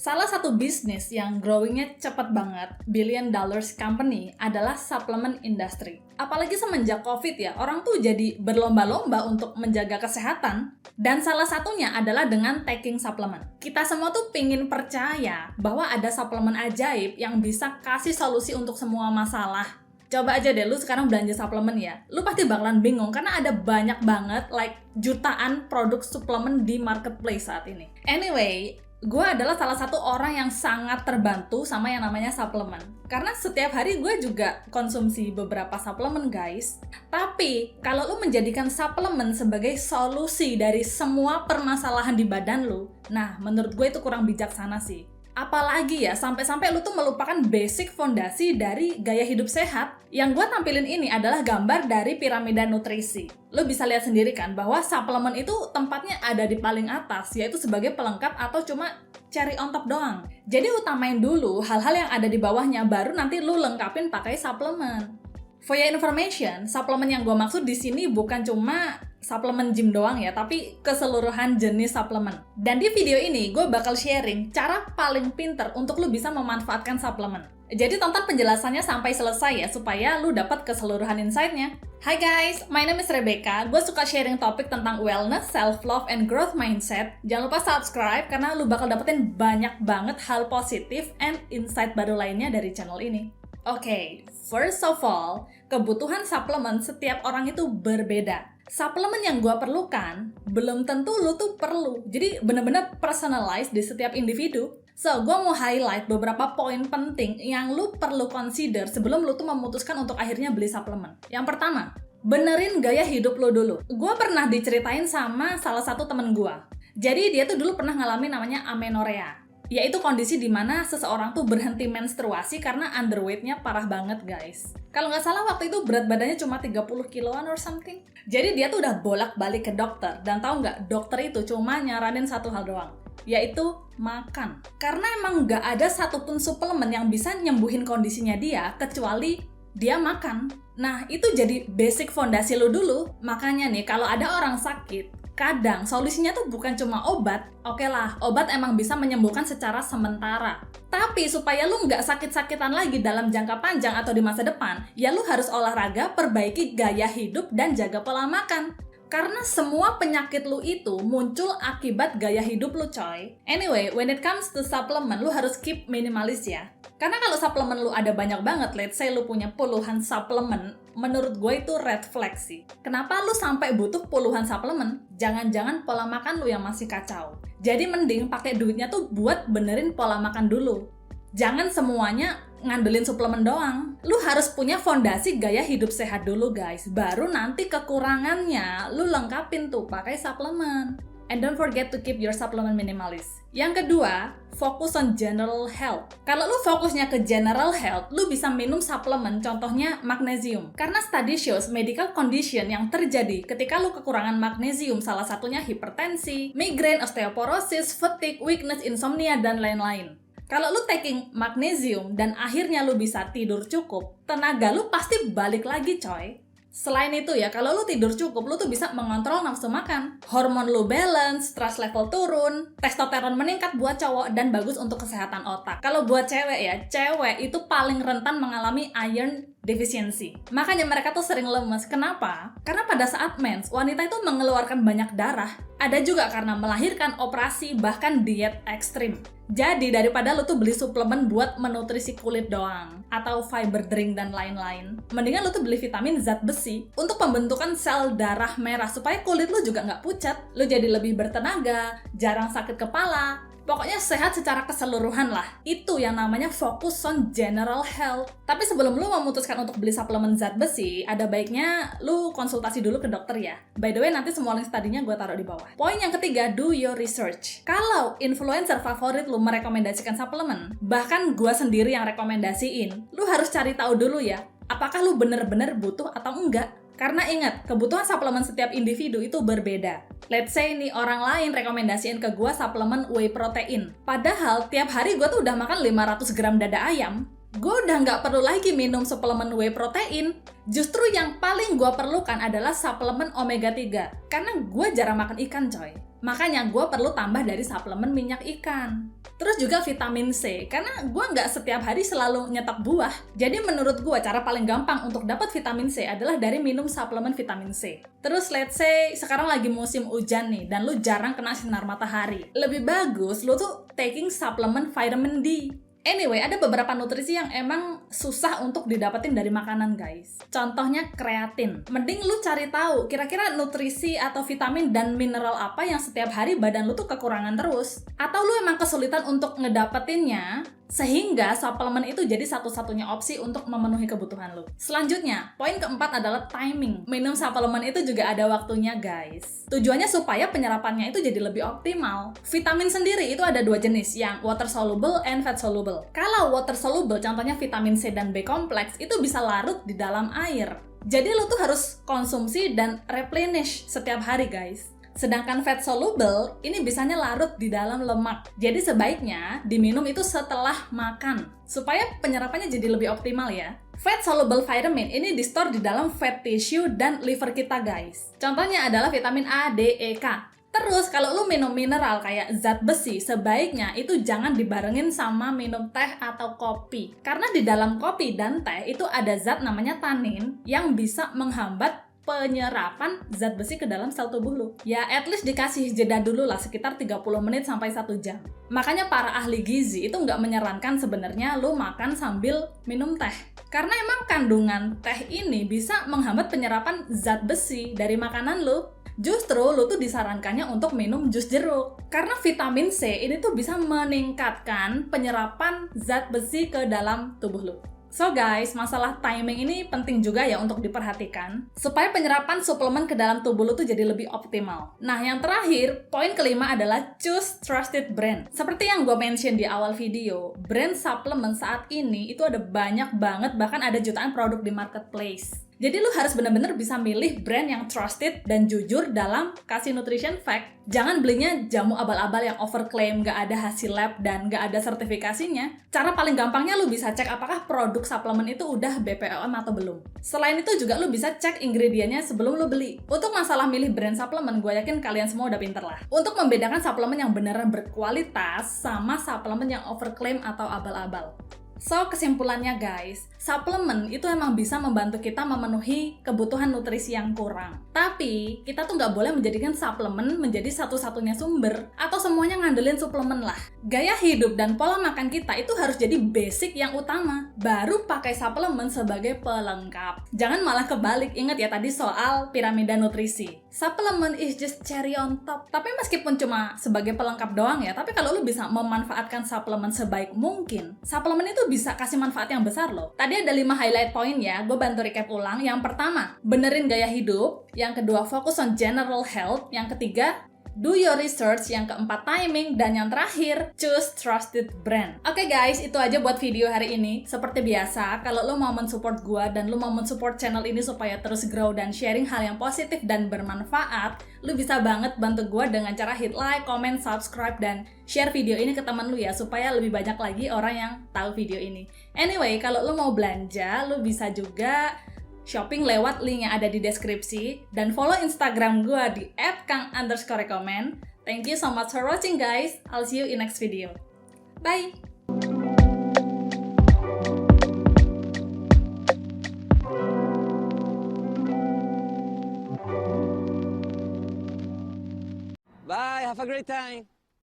Salah satu bisnis yang growing-nya cepet banget, billion dollars company, adalah supplement industry. Apalagi semenjak COVID ya, orang tuh jadi berlomba-lomba untuk menjaga kesehatan, dan salah satunya adalah dengan taking supplement. Kita semua tuh pingin percaya bahwa ada suplemen ajaib yang bisa kasih solusi untuk semua masalah. Coba aja deh lu sekarang belanja suplemen ya, lu pasti bakalan bingung karena ada banyak banget, jutaan produk suplemen di marketplace saat ini. Anyway, gue adalah salah satu orang yang sangat terbantu sama yang namanya suplemen. Karena setiap hari gue juga konsumsi beberapa suplemen, guys. Tapi, kalau lu menjadikan suplemen sebagai solusi dari semua permasalahan di badan lu, nah, menurut gue itu kurang bijaksana sih. Apalagi ya, sampai-sampai lu tuh melupakan basic fondasi dari gaya hidup sehat. Yang gue tampilin ini adalah gambar dari piramida nutrisi. Lu bisa lihat sendiri kan, bahwa suplemen itu tempatnya ada di paling atas, yaitu sebagai pelengkap atau cuma cherry on top doang. Jadi utamain dulu hal-hal yang ada di bawahnya, baru nanti lu lengkapin pakai suplemen. For your information, suplemen yang gue maksud di sini bukan cuma suplemen gym doang ya, tapi keseluruhan jenis suplemen. Dan di video ini gue bakal sharing cara paling pinter untuk lu bisa memanfaatkan suplemen. Jadi tonton penjelasannya sampai selesai ya, supaya lu dapat keseluruhan insight-nya. Hai guys, my name is Rebecca. Gue suka sharing topik tentang wellness, self-love, and growth mindset. Jangan lupa subscribe karena lu bakal dapetin banyak banget hal positif and insight baru lainnya dari channel ini. Oke, first of all, kebutuhan suplemen setiap orang itu berbeda. Suplemen yang gue perlukan, belum tentu lu tuh perlu. Jadi bener-bener personalized di setiap individu. So, gue mau highlight beberapa poin penting yang lu perlu consider sebelum lu tuh memutuskan untuk akhirnya beli suplemen. Yang pertama, benerin gaya hidup lu dulu. Gue pernah diceritain sama salah satu temen gue. Jadi dia tuh dulu pernah ngalamin namanya amenorrhea. Yaitu kondisi di mana seseorang tuh berhenti menstruasi karena underweight-nya parah banget, guys. Kalau nggak salah waktu itu berat badannya cuma 30 kiloan or something. Jadi dia tuh udah bolak-balik ke dokter. Dan tahu nggak, dokter itu cuma nyaranin satu hal doang, yaitu makan. Karena emang nggak ada satupun suplemen yang bisa nyembuhin kondisinya dia, kecuali dia makan. Nah, itu jadi basic fondasi lo dulu. Makanya nih, kalau ada orang sakit, kadang solusinya tuh bukan cuma obat. Oke lah, obat emang bisa menyembuhkan secara sementara. Tapi supaya lu nggak sakit-sakitan lagi dalam jangka panjang atau di masa depan, ya lu harus olahraga, perbaiki gaya hidup, dan jaga pola makan. Karena semua penyakit lu itu muncul akibat gaya hidup lu, coy. Anyway, when it comes to supplement, lu harus keep minimalis ya. Karena kalau suplemen lu ada banyak banget, let's say lu punya puluhan suplemen, menurut gue itu red flag sih. Kenapa lu sampai butuh puluhan suplemen? Jangan-jangan pola makan lu yang masih kacau. Jadi mending pakai duitnya tuh buat benerin pola makan dulu. Jangan semuanya ngandelin suplemen doang. Lu harus punya fondasi gaya hidup sehat dulu, guys. Baru nanti kekurangannya lu lengkapin tuh pakai suplemen. And don't forget to keep your supplement minimalist. Yang kedua, fokus on general health. Kalau lu fokusnya ke general health, lu bisa minum suplemen, contohnya magnesium. Karena study shows medical condition yang terjadi ketika lu kekurangan magnesium, salah satunya hipertensi, migrain, osteoporosis, fatigue, weakness, insomnia, dan lain-lain. Kalau lu taking magnesium dan akhirnya lu bisa tidur cukup, tenaga lu pasti balik lagi, coy. Selain itu ya, kalau lu tidur cukup, lu tuh bisa mengontrol nafsu makan. Hormon lu balance, stress level turun, testosteron meningkat buat cowok, dan bagus untuk kesehatan otak. Kalau buat cewek ya, cewek itu paling rentan mengalami iron deficiency. Makanya mereka tuh sering lemes. Kenapa? Karena pada saat mens, wanita itu mengeluarkan banyak darah. Ada juga karena melahirkan, operasi, bahkan diet ekstrim. Jadi daripada lu tuh beli suplemen buat menutrisi kulit doang, atau fiber drink dan lain-lain, mendingan lu tuh beli vitamin zat besi untuk pembentukan sel darah merah supaya kulit lu juga nggak pucat, lu jadi lebih bertenaga, jarang sakit kepala. Pokoknya sehat secara keseluruhan lah. Itu yang namanya fokus on general health. Tapi sebelum lu memutuskan untuk beli suplemen zat besi, ada baiknya lu konsultasi dulu ke dokter ya. By the way, nanti semua link tadinya gue taruh di bawah. Poin yang ketiga, do your research. Kalau influencer favorit lu merekomendasikan suplemen, bahkan gue sendiri yang rekomendasiin, lu harus cari tahu dulu ya, apakah lu bener-bener butuh atau enggak. Karena ingat, kebutuhan suplemen setiap individu itu berbeda. Let's say nih orang lain rekomendasiin ke gue suplemen whey protein. Padahal tiap hari gue tuh udah makan 500 gram dada ayam. Gue udah nggak perlu lagi minum suplemen whey protein. Justru yang paling gue perlukan adalah suplemen omega 3. Karena gue jarang makan ikan, coy. Makanya gue perlu tambah dari suplemen minyak ikan. Terus juga vitamin C, karena gue nggak setiap hari selalu nyetok buah. Jadi menurut gue cara paling gampang untuk dapat vitamin C adalah dari minum suplemen vitamin C. Terus let's say sekarang lagi musim hujan nih, dan lu jarang kena sinar matahari. Lebih bagus lu tuh taking suplemen vitamin D. Anyway, ada beberapa nutrisi yang emang susah untuk didapetin dari makanan, guys. Contohnya kreatin. Mending lu cari tahu kira-kira nutrisi atau vitamin dan mineral apa yang setiap hari badan lu tuh kekurangan terus. Atau lu emang kesulitan untuk ngedapetinnya, sehingga suplemen itu jadi satu-satunya opsi untuk memenuhi kebutuhan lu. Selanjutnya, poin keempat adalah timing. Minum suplemen itu juga ada waktunya, guys. Tujuannya supaya penyerapannya itu jadi lebih optimal. Vitamin sendiri itu ada dua jenis, yang water soluble and fat soluble. Kalau water soluble, contohnya vitamin C dan B kompleks, itu bisa larut di dalam air. Jadi lu tuh harus konsumsi dan replenish setiap hari, guys. Sedangkan fat soluble, ini bisanya larut di dalam lemak. Jadi sebaiknya diminum itu setelah makan, supaya penyerapannya jadi lebih optimal ya. Fat soluble vitamin ini di-store di dalam fat tissue dan liver kita, guys. Contohnya adalah vitamin A, D, E, K. Terus kalau lu minum mineral kayak zat besi, sebaiknya itu jangan dibarengin sama minum teh atau kopi. Karena di dalam kopi dan teh itu ada zat namanya tanin yang bisa menghambat penyerapan zat besi ke dalam sel tubuh lu. Ya, at least dikasih jeda dulu lah, sekitar 30 menit sampai 1 jam. Makanya para ahli gizi itu nggak menyarankan sebenarnya lu makan sambil minum teh. Karena emang kandungan teh ini bisa menghambat penyerapan zat besi dari makanan lu. Justru lu tuh disarankannya untuk minum jus jeruk. Karena vitamin C ini tuh bisa meningkatkan penyerapan zat besi ke dalam tubuh lu. So guys, masalah timing ini penting juga ya untuk diperhatikan supaya penyerapan suplemen ke dalam tubuh lu tuh jadi lebih optimal. Nah, yang terakhir, poin kelima adalah choose trusted brand. Seperti yang gue mention di awal video, brand suplemen saat ini itu ada banyak banget, bahkan ada jutaan produk di marketplace. Jadi lu harus benar-benar bisa milih brand yang trusted dan jujur dalam kasih nutrition fact. Jangan belinya jamu abal-abal yang overclaim, gak ada hasil lab dan gak ada sertifikasinya. Cara paling gampangnya lu bisa cek apakah produk suplemen itu udah BPOM atau belum. Selain itu juga lu bisa cek ingredientnya sebelum lu beli. Untuk masalah milih brand suplemen, gue yakin kalian semua udah pinter lah. Untuk membedakan suplemen yang beneran berkualitas sama suplemen yang overclaim atau abal-abal. So, kesimpulannya guys, suplemen itu emang bisa membantu kita memenuhi kebutuhan nutrisi yang kurang. Tapi, kita tuh nggak boleh menjadikan suplemen menjadi satu-satunya sumber, atau semuanya ngandelin suplemen lah. Gaya hidup dan pola makan kita itu harus jadi basic yang utama, baru pakai suplemen sebagai pelengkap. Jangan malah kebalik, ingat ya tadi soal piramida nutrisi. Suplemen is just cherry on top. Tapi meskipun cuma sebagai pelengkap doang ya, tapi kalau lu bisa memanfaatkan suplemen sebaik mungkin, suplemen itu bisa kasih manfaat yang besar loh. Tadi ada 5 highlight point ya, gue bantu recap ulang. Yang pertama, benerin gaya hidup. Yang kedua, fokus on general health. Yang ketiga, do your research. Yang keempat, timing. Dan yang terakhir, choose trusted brand. Oke guys, itu aja buat video hari ini. Seperti biasa, kalau lo mau mensupport gue dan lo mau mensupport channel ini supaya terus grow dan sharing hal yang positif dan bermanfaat, lo bisa banget bantu gue dengan cara hit like, comment, subscribe, dan share video ini ke teman lo ya, supaya lebih banyak lagi orang yang tahu video ini. Anyway, kalau lo mau belanja, lo bisa juga shopping lewat link yang ada di deskripsi, dan follow Instagram gue di @kang_recommend. Thank you so much for watching guys. I'll see you in next video. Bye! Bye, have a great time.